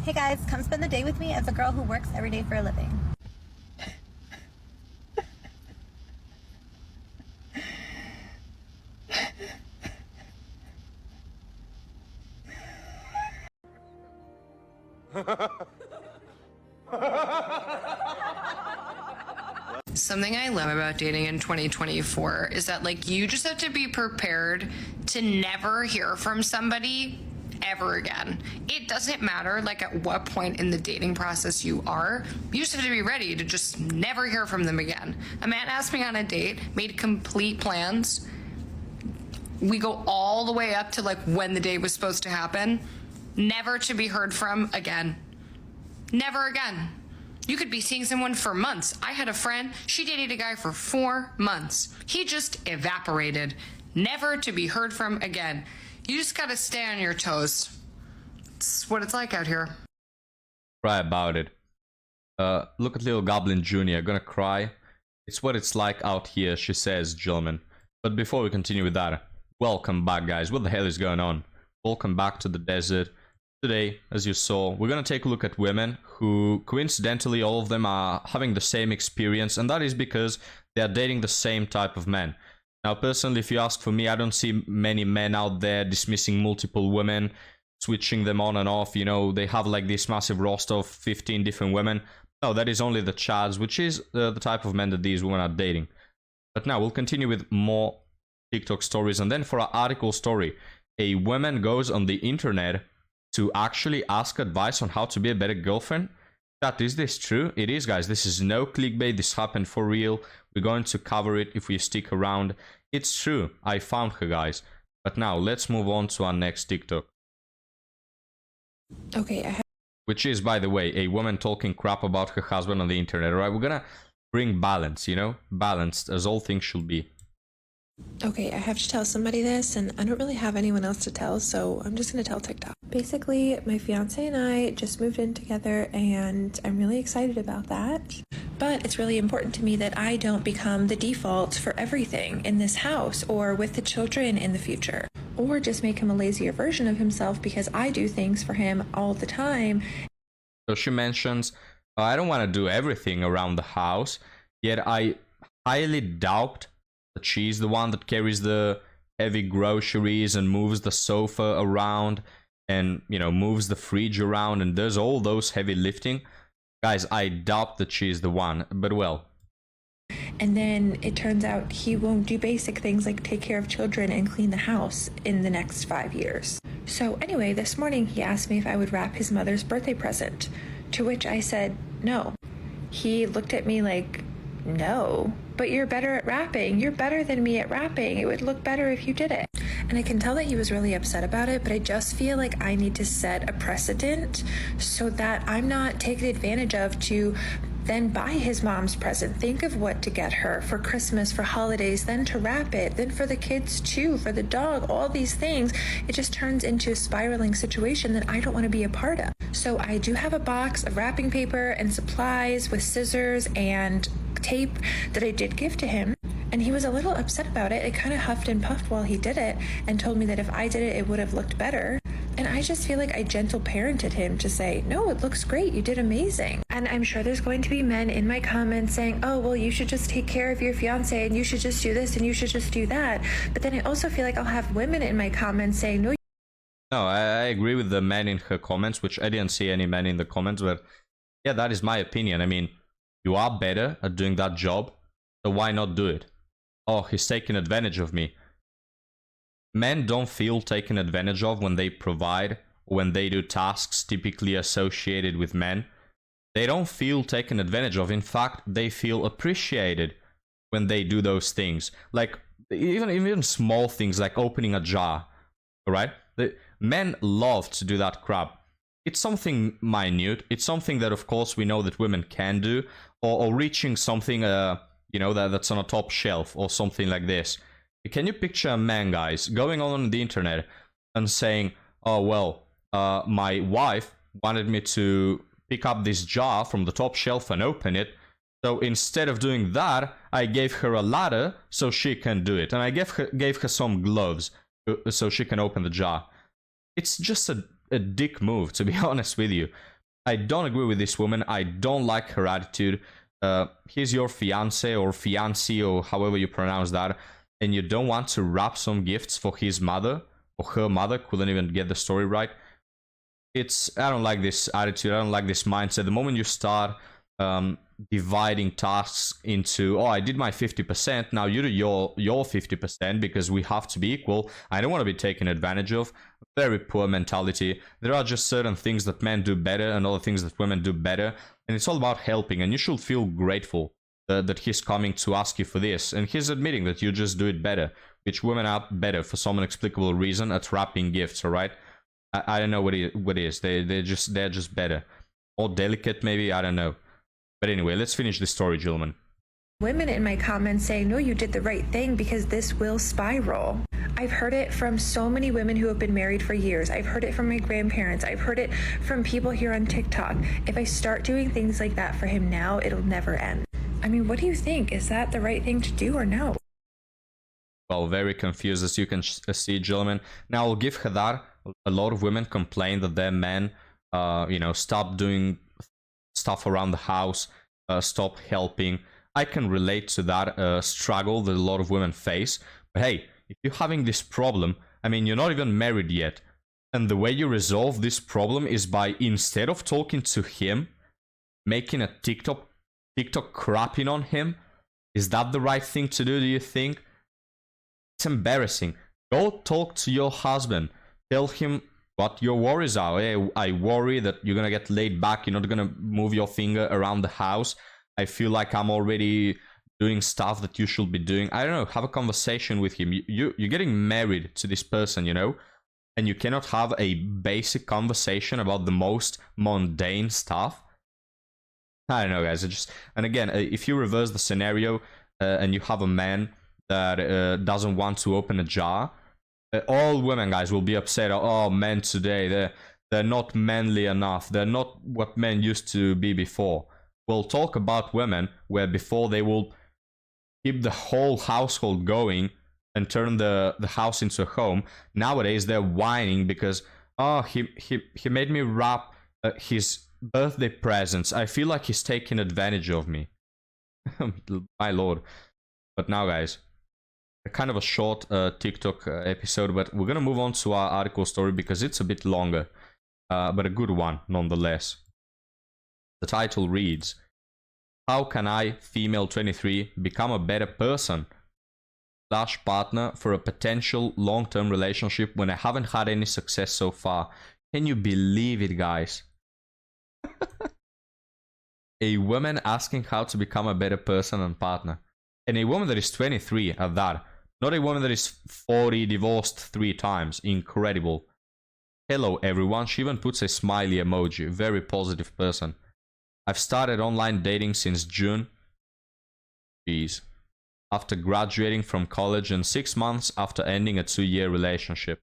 Hey guys, come spend the day with me as a girl who works every day for a living. Something I love about dating in 2024 is that, like, you just have to be prepared to never hear from somebody ever again. It doesn't matter, like, at what point in the dating process you are. You just have to be ready to just never hear from them again. A man asked me on a date, made complete plans. We go all the way up to, like, when the date was supposed to happen. Never to be heard from again. Never again. You could be seeing someone for months. I had a friend, she dated a guy for 4 months. He just evaporated. Never to be heard from again. You just gotta stay on your toes. It's what it's like out here. Cry about it. Look at little Goblin Jr. Gonna cry. It's what it's like out here, she says, gentlemen. But before we continue with that, welcome back, guys. What the hell is going on? Welcome back to the desert. Today, as you saw, we're gonna take a look at women who, coincidentally, all of them are having the same experience, and that is because they are dating the same type of men. Now, personally, if you ask for me, I don't see many men out there dismissing multiple women, switching them on and off. You know, they have like this massive roster of 15 different women. No, that is only the chads, which is the type of men that these women are dating. But now we'll continue with more TikTok stories, and then for our article story, a woman goes on the internet to actually ask advice on how to be a better girlfriend. Chat, is this true? It is, guys. This is no clickbait. This happened for real. We're going to cover it if we stick around. It's true. I found her, guys. But now let's move on to our next TikTok. Okay, which is, by the way, a woman talking crap about her husband on the internet. All right, we're gonna bring balance, you know? Balanced, as all things should be. Okay, I have to tell somebody this, and I don't really have anyone else to tell, so I'm just gonna tell TikTok. Basically, my fiance and I just moved in together, and I'm really excited about that. But it's really important to me that I don't become the default for everything in this house or with the children in the future, or just make him a lazier version of himself because I do things for him all the time. So she mentions, I don't want to do everything around the house, yet I highly doubt that she's the one that carries the heavy groceries and moves the sofa around and, you know, moves the fridge around and does all those heavy lifting. Guys, I doubt that she's the one, but well. And then it turns out he won't do basic things like take care of children and clean the house in the next 5 years. So anyway, this morning he asked me if I would wrap his mother's birthday present, to which I said no. He looked at me like, no, but you're better at wrapping. You're better than me at wrapping. It would look better if you did it. And I can tell that he was really upset about it, but I just feel like I need to set a precedent so that I'm not taken advantage of to then buy his mom's present. Think of what to get her for Christmas, for holidays, then to wrap it, then for the kids too, for the dog, all these things. It just turns into a spiraling situation that I don't want to be a part of. So I do have a box of wrapping paper and supplies with scissors and tape that I did give to him. And he was a little upset about it. It kind of huffed and puffed while he did it and told me that if I did it, it would have looked better. And I just feel like I gentle parented him to say, no, it looks great. You did amazing. And I'm sure there's going to be men in my comments saying, oh, well, you should just take care of your fiance and you should just do this and you should just do that. But then I also feel like I'll have women in my comments saying, no. No, I agree with the men in her comments, which I didn't see any men in the comments, but yeah, that is my opinion. I mean, you are better at doing that job, so why not do it? Oh, he's taking advantage of me. Men don't feel taken advantage of when they provide, or when they do tasks typically associated with men. They don't feel taken advantage of. In fact, they feel appreciated when they do those things. Like, even small things like opening a jar, alright? Men love to do that crap. It's something minute. It's something that, of course, we know that women can do, or reaching something, you know, that's on a top shelf or something like this. Can you picture a man, guys, going on the internet and saying, oh, well, my wife wanted me to pick up this jar from the top shelf and open it. So instead of doing that, I gave her a ladder so she can do it. And I gave her some gloves so she can open the jar. It's just a dick move, to be honest with you. I don't agree with this woman. I don't like her attitude. He's your fiance or fiancé or however you pronounce that, and you don't want to wrap some gifts for his mother or her mother. Couldn't even get the story right. I don't like this attitude. I don't like this mindset. The moment you start dividing tasks into, oh, I did my 50%, now you do your 50% because we have to be equal. I don't want to be taken advantage of. Very poor mentality. There are just certain things that men do better and other things that women do better, and it's all about helping, and you should feel grateful that he's coming to ask you for this, and he's admitting that you just do it better, which women are better for some inexplicable reason at wrapping gifts. All right, I don't know what it is. They're just better, more delicate maybe. I don't know. But anyway, let's finish this story, gentlemen. Women in my comments saying, no, you did the right thing because this will spiral. I've heard it from so many women who have been married for years. I've heard it from my grandparents. I've heard it from people here on TikTok. If I start doing things like that for him now, it'll never end. I mean, what do you think? Is that the right thing to do or no? Well, very confused, as you can see, gentlemen. Now, I'll give her that. A lot of women complain that their men, stop doing stuff around the house, stop helping. I can relate to that struggle that a lot of women face. But hey, if you're having this problem, I mean, you're not even married yet. And the way you resolve this problem is by, instead of talking to him, making a TikTok crapping on him. Is that the right thing to do, do you think? It's embarrassing. Go talk to your husband. Tell him what your worries are. Hey, I worry that you're going to get laid back. You're not going to move your finger around the house. I feel like I'm already doing stuff that you should be doing. I don't know. Have a conversation with him. You're getting married to this person, and you cannot have a basic conversation about the most mundane stuff. I don't know, guys. And again, if you reverse the scenario and you have a man that doesn't want to open a jar, all women, guys, will be upset. Oh, men today, they're not manly enough. They're not what men used to be before. We'll talk about women where before they will keep the whole household going and turn the house into a home. Nowadays, they're whining because, oh, he made me wrap his birthday presents. I feel like he's taking advantage of me. My lord. But now, guys, kind of a short TikTok episode, but we're gonna move on to our article story because it's a bit longer, but a good one nonetheless. The title reads, how can I, female 23, become a better person / partner for a potential long-term relationship when I haven't had any success so far? Can you believe it, guys? A woman asking how to become a better person and partner. And a woman that is 23 at that. Not a woman that is 40, divorced 3 times. Incredible. Hello everyone. She even puts a smiley emoji. Very positive person. I've started online dating since June. Jeez. After graduating from college and 6 months after ending a 2-year relationship.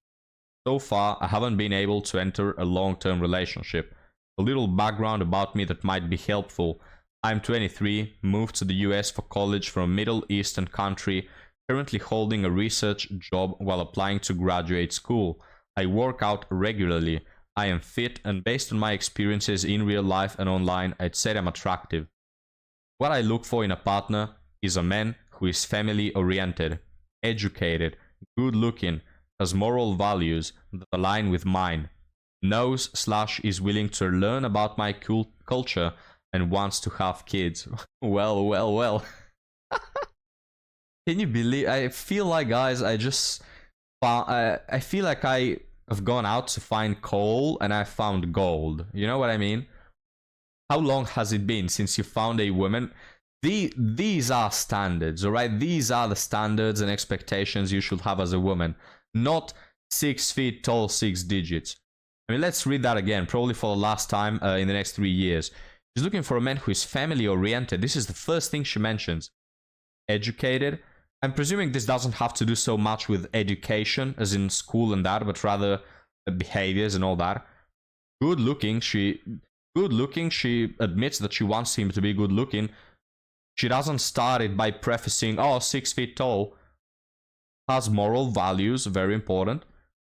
So far, I haven't been able to enter a long-term relationship. A little background about me that might be helpful. I'm 23, moved to the US for college from a Middle Eastern country, currently holding a research job while applying to graduate school. I work out regularly. I am fit, and based on my experiences in real life and online, I'd say I'm attractive. What I look for in a partner is a man who is family-oriented, educated, good-looking, has moral values that align with mine, knows / is willing to learn about my culture and wants to have kids. Well. Can you believe? I feel like, guys, I feel like I have gone out to find coal and I found gold. You know what I mean? How long has it been since you found a woman? These are standards, all right? These are the standards and expectations you should have as a woman. Not 6 feet tall, 6 digits. I mean, let's read that again, probably for the last time in the next 3 years. She's looking for a man who is family-oriented. This is the first thing she mentions. Educated. I'm presuming this doesn't have to do so much with education, as in school and that, but rather behaviors and all that. Good-looking. She admits that she wants him to be good-looking. She doesn't start it by prefacing, oh, 6 feet tall. Has moral values, very important,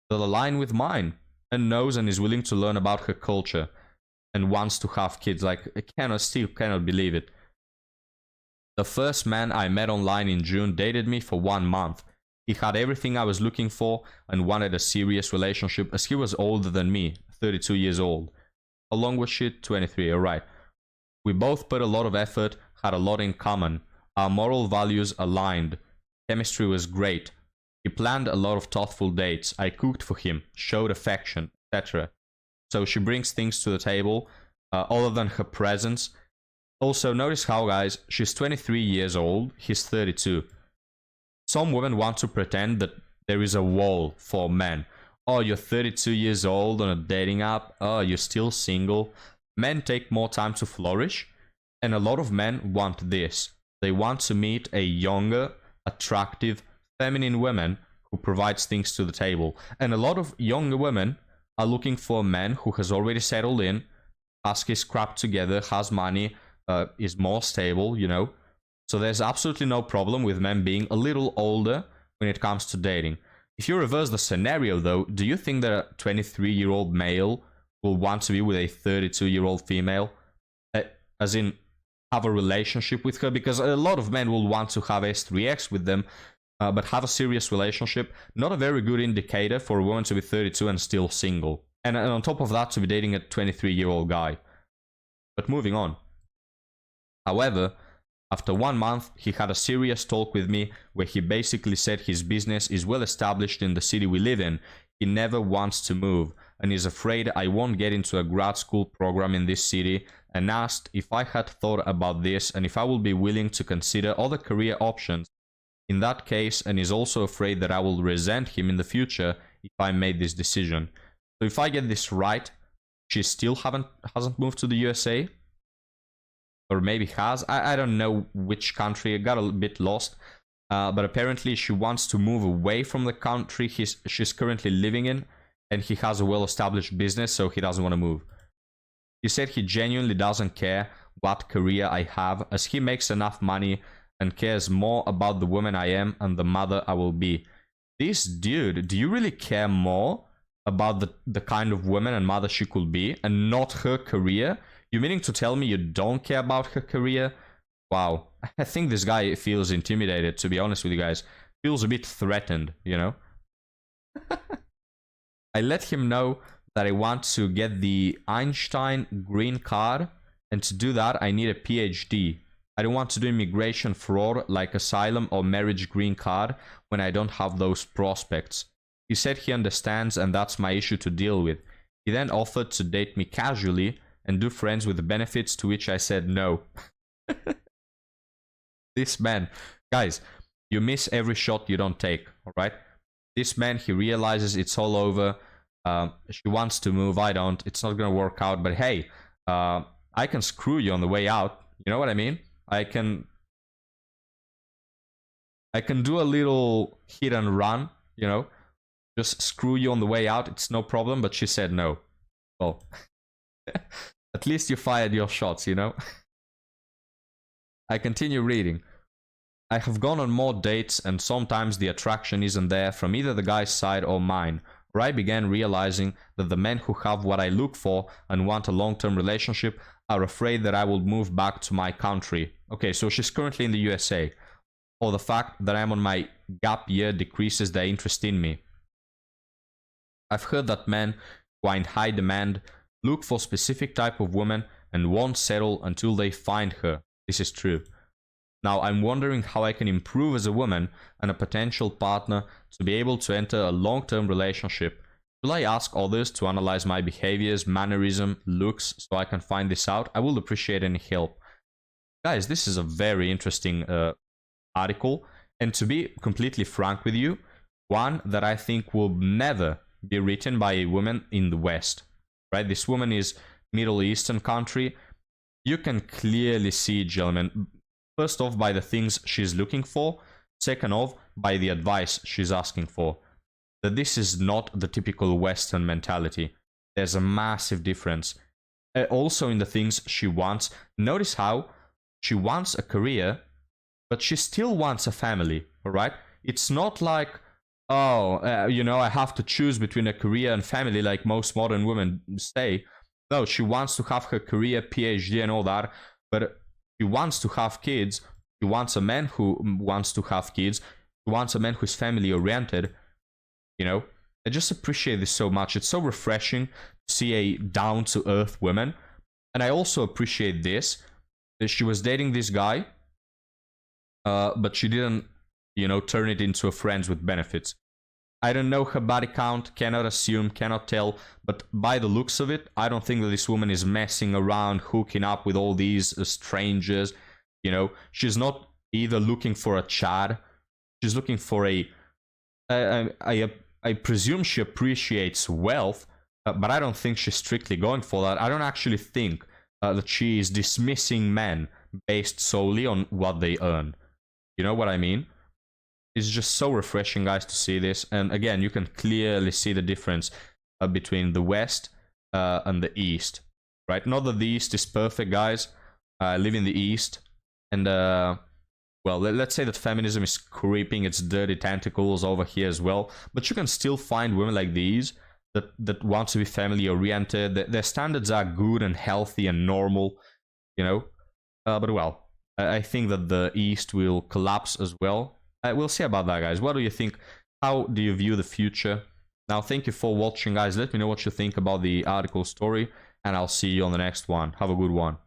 that align with mine, and knows and is willing to learn about her culture. and wants to have kids. Like, still cannot believe it. The first man I met online in June dated me for 1 month. He had everything I was looking for and wanted a serious relationship, as he was older than me, 32 years old. How long was she? 23, alright. We both put a lot of effort, had a lot in common. Our moral values aligned. Chemistry was great. He planned a lot of thoughtful dates. I cooked for him, showed affection, etc. So she brings things to the table, other than her presence. Also, notice how, guys, she's 23 years old, he's 32. Some women want to pretend that there is a wall for men. Oh, you're 32 years old on a dating app. Oh, you're still single. Men take more time to flourish, and a lot of men want this. They want to meet a younger, attractive, feminine woman who provides things to the table. And a lot of younger women are looking for a man who has already settled in, has his crap together, has money, is more stable, you know. So there's absolutely no problem with men being a little older when it comes to dating. If you reverse the scenario, though, do you think that a 23-year-old male will want to be with a 32-year-old female? As in, have a relationship with her? Because a lot of men will want to have S3X with them, but have a serious relationship. Not a very good indicator for a woman to be 32 and still single. And on top of that, to be dating a 23-year-old guy. But moving on. However, after 1 month, he had a serious talk with me where he basically said his business is well established in the city we live in. He never wants to move and is afraid I won't get into a grad school program in this city, and asked if I had thought about this and if I will be willing to consider other career options in that case, and is also afraid that I will resent him in the future if I made this decision. So if I get this right, she still hasn't moved to the USA? Or maybe has. I don't know which country. I got a bit lost. But apparently she wants to move away from the country she's currently living in, and he has a well-established business, so he doesn't want to move. He said he genuinely doesn't care what career I have, as he makes enough money and cares more about the woman I am and the mother I will be. This dude, do you really care more about the kind of woman and mother she could be and not her career? You meaning to tell me you don't care about her career? Wow. I think this guy feels intimidated, to be honest with you guys. Feels a bit threatened, you know? I let him know that I want to get the Einstein green card, and to do that I need a PhD. I don't want to do immigration fraud like asylum or marriage green card when I don't have those prospects. He said he understands and that's my issue to deal with. He then offered to date me casually and do friends with the benefits, to which I said no. This man, guys, you miss every shot you don't take, alright? This man, he realizes it's all over. She wants to move, I don't. It's not gonna work out, but hey, I can screw you on the way out. You know what I mean? I can do a little hit and run, you know? Just screw you on the way out, it's no problem, but she said no. Well, at least you fired your shots, you know? I continue reading. I have gone on more dates, and sometimes the attraction isn't there from either the guy's side or mine, where I began realizing that the men who have what I look for and want a long-term relationship are afraid that I will move back to my country. Okay, so she's currently in the USA. Or the fact that I'm on my gap year decreases their interest in me. I've heard that men who are in high demand look for specific type of woman and won't settle until they find her. This is true. Now, I'm wondering how I can improve as a woman and a potential partner to be able to enter a long-term relationship. Will I ask others to analyze my behaviors, mannerism, looks, so I can find this out? I will appreciate any help. Guys, this is a very interesting article. And to be completely frank with you, one that I think will never be written by a woman in the West. Right? This woman is Middle Eastern country. You can clearly see, gentlemen, first off, by the things she's looking for. Second off, by the advice she's asking for. That this is not the typical Western mentality. There's a massive difference. Also in the things she wants. Notice how she wants a career, but she still wants a family, alright? It's not like, oh, you know, I have to choose between a career and family like most modern women say. No, she wants to have her career, PhD and all that, but she wants to have kids. She wants a man who wants to have kids. She wants a man who's family oriented. You know, I just appreciate this so much. It's so refreshing to see a down to earth woman. And I also appreciate this, that she was dating this guy, but she didn't, you know, turn it into a friends with benefits. I don't know her body count, cannot assume, cannot tell, but by the looks of it, I don't think that this woman is messing around, hooking up with all these strangers. You know, she's not either looking for a Chad, she's looking for a... I presume she appreciates wealth, but I don't think she's strictly going for that. I don't actually think that she is dismissing men based solely on what they earn. You know what I mean? It's just so refreshing, guys, to see this. And again, you can clearly see the difference between the West and the East, right? Not that the East is perfect, guys. I live in the East, and well, let's say that feminism is creeping its dirty tentacles over here as well. But you can still find women like these that want to be family oriented. Their standards are good and healthy and normal, you know. But well, I think that the East will collapse as well. We'll see about that, guys. What do you think? How do you view the future? Now, thank you for watching, guys. Let me know what you think about the article story, and I'll see you on the next one. Have a good one.